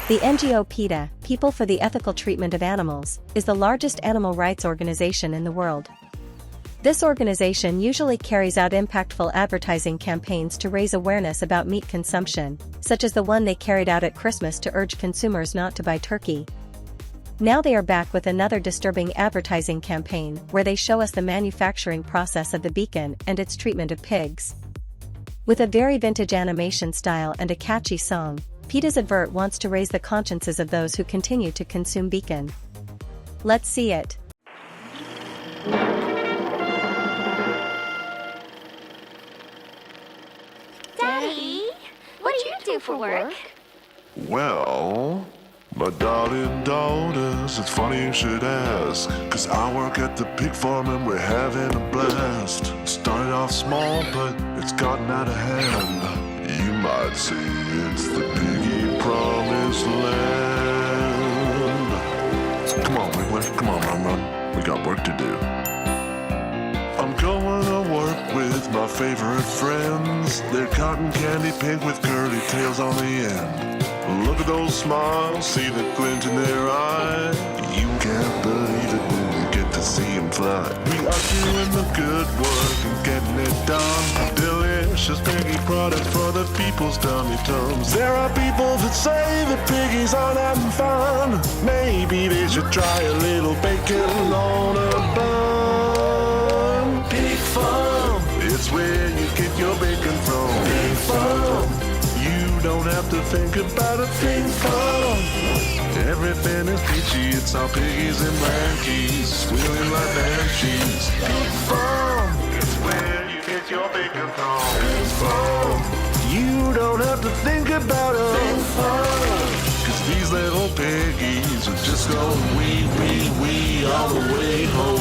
The NGO PETA, People for the Ethical Treatment of Animals, is the largest animal rights organization in the world. This organization usually carries out impactful advertising campaigns to raise awareness about meat consumption, such as the one they carried out at Christmas to urge consumers not to buy turkey. Now they are back with another disturbing advertising campaign where they show us the manufacturing process of the bacon and its treatment of pigs. With a very vintage animation style and a catchy song, PETA'S Advert wants to raise the consciences of those who continue to consume bacon. Let's see it. Daddy, what do you do for work? Well, my darling daughters, it's funny you should ask, 'cause I work at the pig farm and we're having a blast. Started off small, but it's gotten out of hand. You might say it's the piggy promised land. Come on, come on, Mama, we got work to do. I'm going to work with my favorite friends. They're cotton candy pink with curly tails on the end. Look at those smiles, see the glint in their eye. You can't believe it when you get to see them fly. We are doing the good work and getting it done. Delicious piggy products for the people's tummy tums. There are people that say that piggies aren't having fun. Maybe they should try a little bacon on a bun. Pig Farm, it's where you get your bacon from. Pig Farm, you don't have to think about a pig farm. Everything is peachy, it's all piggies and monkeys, squealing like banshees. Pig Farm, it's where you get your bacon from. Pig Farm, you don't have to think about a pig farm. 'Cause these little piggies are just going wee, wee, wee all the way home.